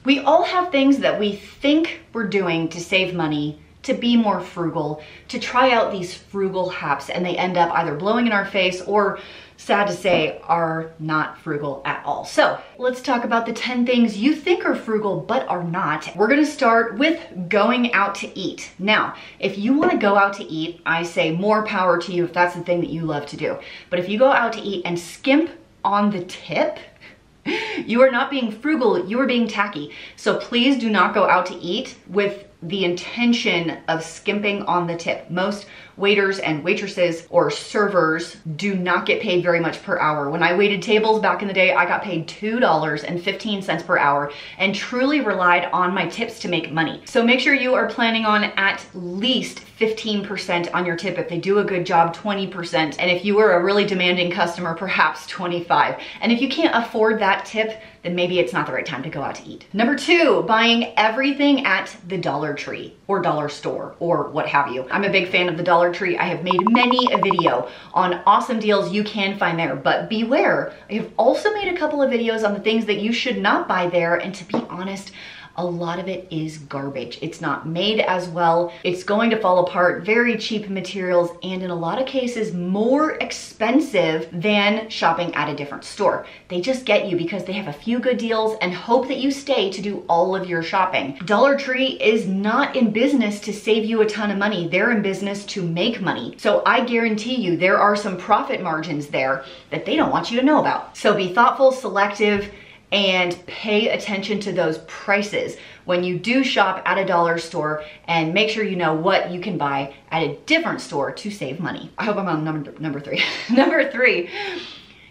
We all have things that we think we're doing to save money, to be more frugal, to try out these frugal hacks, and they end up either blowing in our face or, sad to say, are not frugal at all. So let's talk about the 10 things you think are frugal but are not. We're gonna start with going out to eat. Now, if you wanna go out to eat, I say more power to you if that's the thing that you love to do. But if you go out to eat and skimp on the tip, you are not being frugal, you are being tacky. So please do not go out to eat with the intention of skimping on the tip. Most waiters and waitresses or servers do not get paid very much per hour. When I waited tables back in the day, I got paid $2.15 per hour and truly relied on my tips to make money. So make sure you are planning on at least 15% on your tip. If they do a good job, 20%. And if you were a really demanding customer, perhaps 25. And if you can't afford that tip, then maybe it's not the right time to go out to eat. Number 2, buying everything at the Dollar Tree or dollar store or what have you. I'm a big fan of the Dollar Tree. I have made many a video on awesome deals you can find there, but beware, I have also made a couple of videos on the things that you should not buy there, and to be honest, a lot of it is garbage. It's not made as well. It's going to fall apart, very cheap materials, and in a lot of cases, more expensive than shopping at a different store. They just get you because they have a few good deals and hope that you stay to do all of your shopping. Dollar Tree is not in business to save you a ton of money. They're in business to make money. So I guarantee you there are some profit margins there that they don't want you to know about. So be thoughtful, selective, and pay attention to those prices when you do shop at a dollar store, and make sure you know what you can buy at a different store to save money. I hope I'm on number 3. Number 3,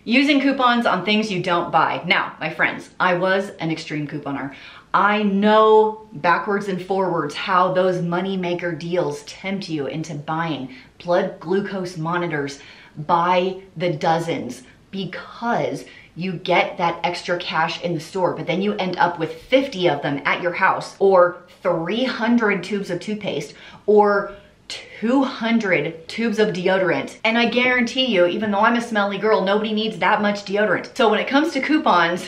using coupons on things you don't buy. Now, my friends, I was an extreme couponer. I know backwards and forwards how those moneymaker deals tempt you into buying blood glucose monitors by the dozens, because you get that extra cash in the store, but then you end up with 50 of them at your house, or 300 tubes of toothpaste, or 200 tubes of deodorant. And I guarantee you, even though I'm a smelly girl, nobody needs that much deodorant. So when it comes to coupons,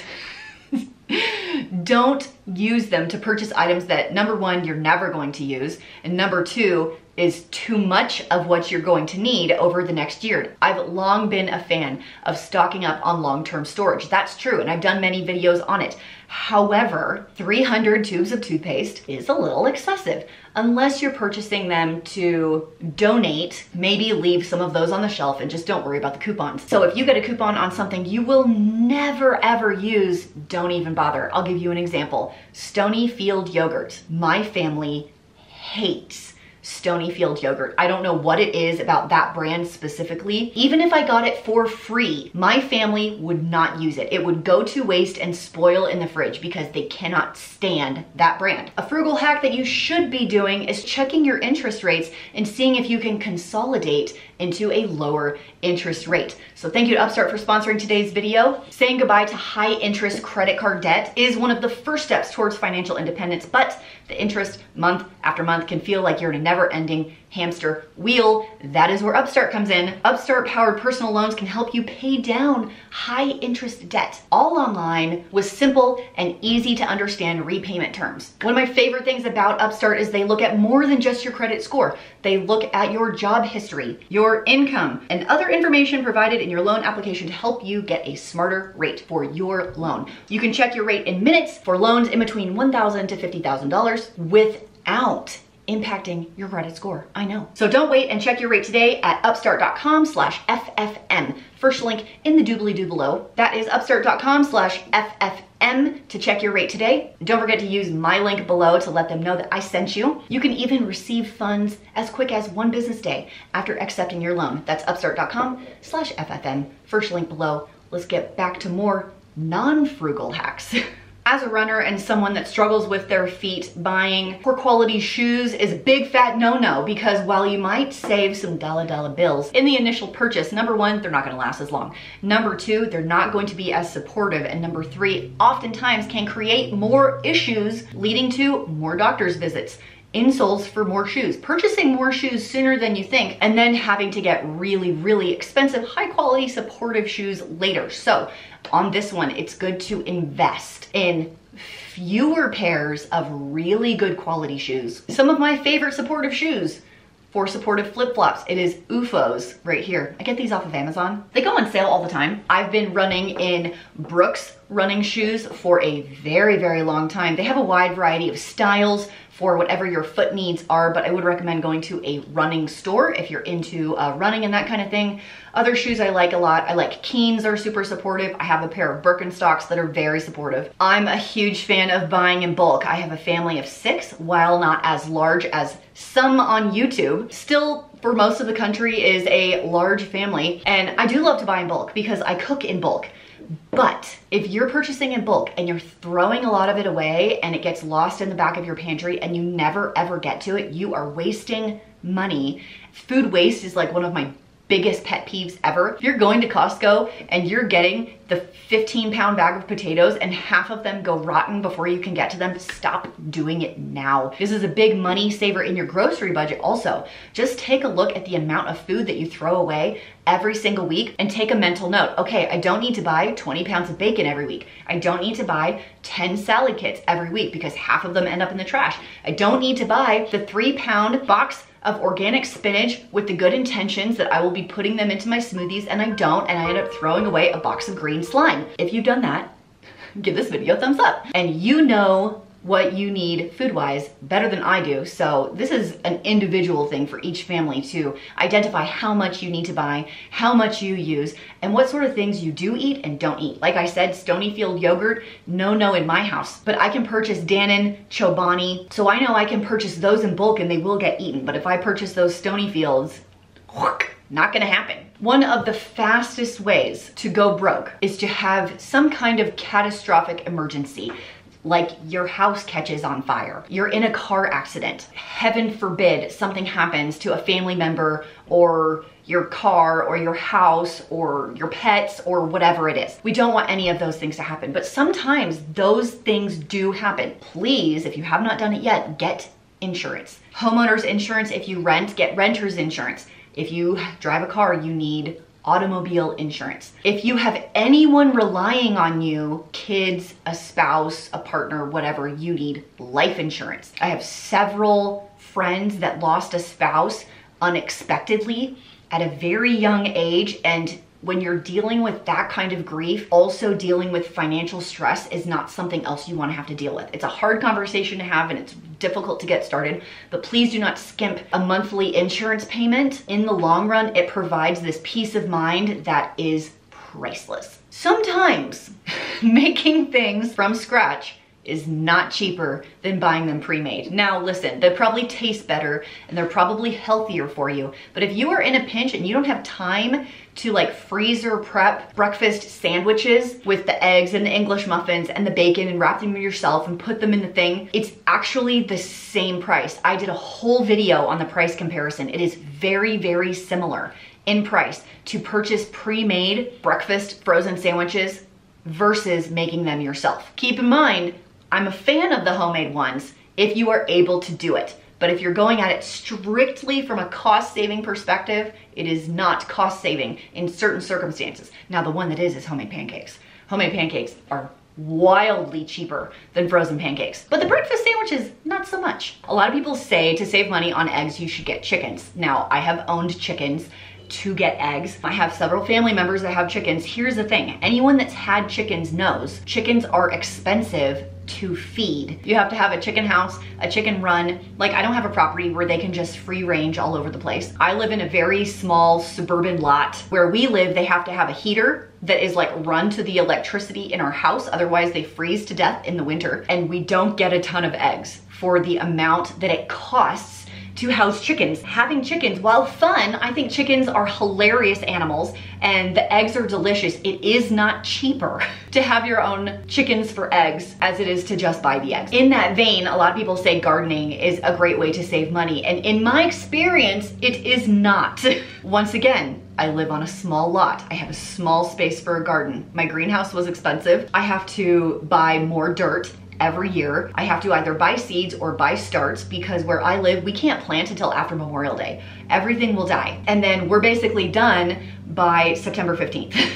don't use them to purchase items that, number 1, you're never going to use, and number 2, is too much of what you're going to need over the next year. I've long been a fan of stocking up on long-term storage. That's true, and I've done many videos on it. However, 300 tubes of toothpaste is a little excessive. Unless you're purchasing them to donate, maybe leave some of those on the shelf and just don't worry about the coupons. So if you get a coupon on something you will never ever use, don't even bother. I'll give you an example. Stonyfield yogurt. My family hates Stonyfield yogurt. I don't know what it is about that brand specifically. Even if I got it for free, my family would not use it. It would go to waste and spoil in the fridge because they cannot stand that brand. A frugal hack that you should be doing is checking your interest rates and seeing if you can consolidate into a lower interest rate. So thank you to Upstart for sponsoring today's video. Saying goodbye to high interest credit card debt is one of the first steps towards financial independence, but the interest month after month can feel like you're in a never-ending hamster wheel. That is where Upstart comes in. Upstart powered personal loans can help you pay down high interest debt, all online with simple and easy to understand repayment terms. One of my favorite things about Upstart is they look at more than just your credit score. They look at your job history, your income, and other information provided in your loan application to help you get a smarter rate for your loan. You can check your rate in minutes for loans in between $1,000 to $50,000 without impacting your credit score. I know. So don't wait and check your rate today at upstart.com/FFM. First link in the doobly-doo below. That is upstart.com/FFM to check your rate today. Don't forget to use my link below to let them know that I sent you. You can even receive funds as quick as 1 business day after accepting your loan. That's upstart.com/FFM. First link below. Let's get back to more non-frugal hacks. As a runner and someone that struggles with their feet, buying poor quality shoes is a big fat no-no, because while you might save some dollar bills in the initial purchase, number 1, they're not gonna last as long. Number 2, they're not going to be as supportive. And number 3, oftentimes can create more issues leading to more doctor's visits, insoles for more shoes, purchasing more shoes sooner than you think, and then having to get really, really expensive, high quality supportive shoes later. So on this one, it's good to invest in fewer pairs of really good quality shoes. Some of my favorite supportive shoes for supportive flip-flops. It is UFOs right here. I get these off of Amazon. They go on sale all the time. I've been running in Brooks running shoes for a very, very long time. They have a wide variety of styles for whatever your foot needs are, but I would recommend going to a running store if you're into running and that kind of thing. Other shoes I like a lot. I like Keens, are super supportive. I have a pair of Birkenstocks that are very supportive. I'm a huge fan of buying in bulk. I have a family of 6, while not as large as some on YouTube. Still, for most of the country, is a large family. And I do love to buy in bulk because I cook in bulk. But if you're purchasing in bulk and you're throwing a lot of it away and it gets lost in the back of your pantry and you never ever get to it, you are wasting money. Food waste is like one of my biggest pet peeves ever. If you're going to Costco and you're getting the 15-pound bag of potatoes and half of them go rotten before you can get to them, stop doing it now. This is a big money saver in your grocery budget also. Just take a look at the amount of food that you throw away every single week and take a mental note. Okay, I don't need to buy 20 pounds of bacon every week. I don't need to buy 10 salad kits every week because half of them end up in the trash. I don't need to buy the 3-pound box of organic spinach with the good intentions that I will be putting them into my smoothies, and I don't, and I end up throwing away a box of green slime. If you've done that, give this video a thumbs up. And you know what you need food-wise better than I do, so this is an individual thing for each family to identify how much you need to buy, how much you use, and what sort of things you do eat and don't eat. Like I said, Stonyfield yogurt, no in my house, but I can purchase Dannon, Chobani, so I know I can purchase those in bulk and they will get eaten, but if I purchase those Stonyfields, not gonna happen. One of the fastest ways to go broke is to have some kind of catastrophic emergency. Like your house catches on fire, you're in a car accident, heaven forbid something happens to a family member or your car or your house or your pets or whatever it is. We don't want any of those things to happen, but sometimes those things do happen. Please, if you have not done it yet, get insurance. Homeowners insurance. If you rent, get renter's insurance. If you drive a car, you need automobile insurance. If you have anyone relying on you, kids, a spouse, a partner, whatever, you need life insurance. I have several friends that lost a spouse unexpectedly at a very young age, and when you're dealing with that kind of grief, also dealing with financial stress is not something else you want to have to deal with. It's a hard conversation to have and it's difficult to get started, but please do not skimp a monthly insurance payment. In the long run, it provides this peace of mind that is priceless. Sometimes making things from scratch is not cheaper than buying them pre-made. Now listen, they probably taste better and they're probably healthier for you, but if you are in a pinch and you don't have time to like freezer prep breakfast sandwiches with the eggs and the English muffins and the bacon and wrap them yourself and put them in the thing, it's actually the same price. I did a whole video on the price comparison. It is very, very similar in price to purchase pre-made breakfast frozen sandwiches versus making them yourself. Keep in mind, I'm a fan of the homemade ones if you are able to do it. But if you're going at it strictly from a cost-saving perspective, it is not cost-saving in certain circumstances. Now, the one that is homemade pancakes. Homemade pancakes are wildly cheaper than frozen pancakes. But the breakfast sandwiches, not so much. A lot of people say to save money on eggs, you should get chickens. Now, I have owned chickens to get eggs. I have several family members that have chickens. Here's the thing, anyone that's had chickens knows chickens are expensive to feed. You have to have a chicken house, a chicken run. Like, I don't have a property where they can just free range all over the place. I live in a very small suburban lot. Where we live, they have to have a heater that is like run to the electricity in our house, otherwise they freeze to death in the winter, and we don't get a ton of eggs for the amount that it costs to house chickens. Having chickens, while fun, I think chickens are hilarious animals and the eggs are delicious. It is not cheaper to have your own chickens for eggs as it is to just buy the eggs. In that vein, a lot of people say gardening is a great way to save money, and in my experience, it is not. Once again, I live on a small lot. I have a small space for a garden. My greenhouse was expensive. I have to buy more dirt every year. I have to either buy seeds or buy starts because where I live, we can't plant until after Memorial Day. Everything will die. And then we're basically done by September 15th.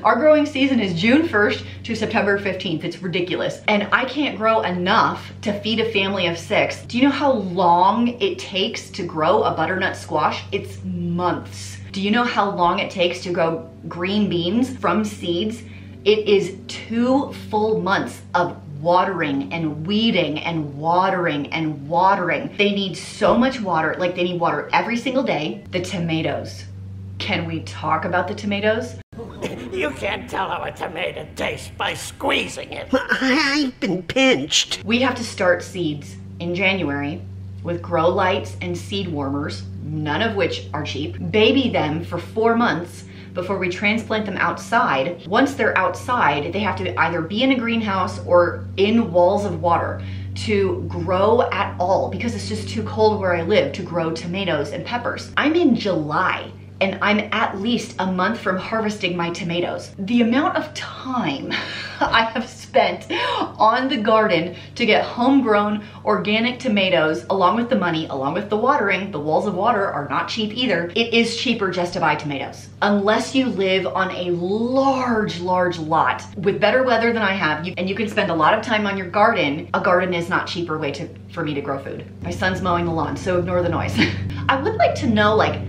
Our growing season is June 1st to September 15th. It's ridiculous. And I can't grow enough to feed a family of 6. Do you know how long it takes to grow a butternut squash? It's months. Do you know how long it takes to grow green beans from seeds? It is 2 full months of watering and weeding and watering and watering. They need so much water, like they need water every single day. The tomatoes. Can we talk about the tomatoes? You can't tell how a tomato tastes by squeezing it. I've been pinched. We have to start seeds in January with grow lights and seed warmers, none of which are cheap. Baby them for 4 months before we transplant them outside. Once they're outside, they have to either be in a greenhouse or in walls of water to grow at all, because it's just too cold where I live to grow tomatoes and peppers. I'm in July and I'm at least a month from harvesting my tomatoes. The amount of time I have spent on the garden to get homegrown organic tomatoes, along with the money, along with the watering, the walls of water are not cheap either. It is cheaper just to buy tomatoes. Unless you live on a large lot with better weather than I have, and you can spend a lot of time on your garden, a garden is not cheaper way for me to grow food. My son's mowing the lawn, so ignore the noise. I would like to know, like,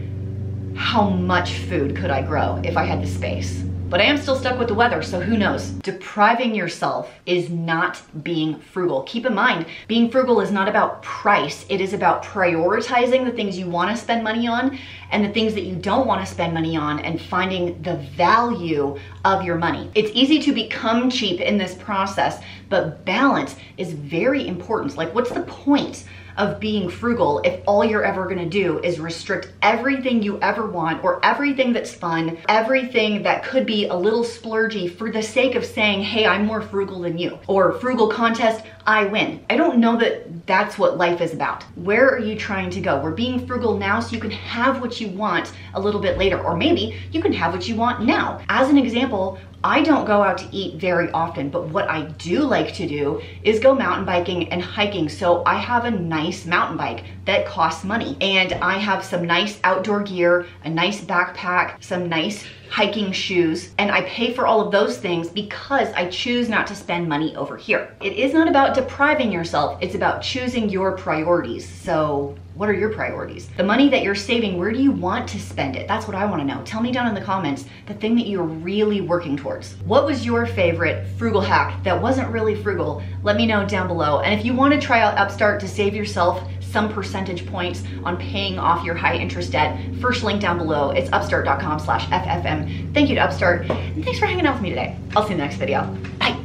how much food could I grow if I had the space? But I am still stuck with the weather, so who knows? Depriving yourself is not being frugal. Keep in mind, being frugal is not about price. It is about prioritizing the things you want to spend money on and the things that you don't want to spend money on, and finding the value of your money. It's easy to become cheap in this process, but balance is very important. Like, what's the point of being frugal if all you're ever gonna do is restrict everything you ever want, or everything that's fun, everything that could be a little splurgy for the sake of saying, hey, I'm more frugal than you, or frugal contest, I win. I don't know that that's what life is about. Where are you trying to go? We're being frugal now so you can have what you want a little bit later, or maybe you can have what you want now. As an example, I don't go out to eat very often, but what I do like to do is go mountain biking and hiking. So I have a nice mountain bike that costs money, and I have some nice outdoor gear, a nice backpack, some nice hiking shoes, and I pay for all of those things because I choose not to spend money over here. It is not about depriving yourself, it's about choosing your priorities. So what are your priorities? The money that you're saving, where do you want to spend it? That's what I want to know. Tell me down in the comments the thing that you're really working towards. What was your favorite frugal hack that wasn't really frugal? Let me know down below. And if you want to try out Upstart to save yourself some percentage points on paying off your high interest debt, first link down below. It's upstart.com/FFM. Thank you to Upstart, and thanks for hanging out with me today. I'll see you in the next video. Bye.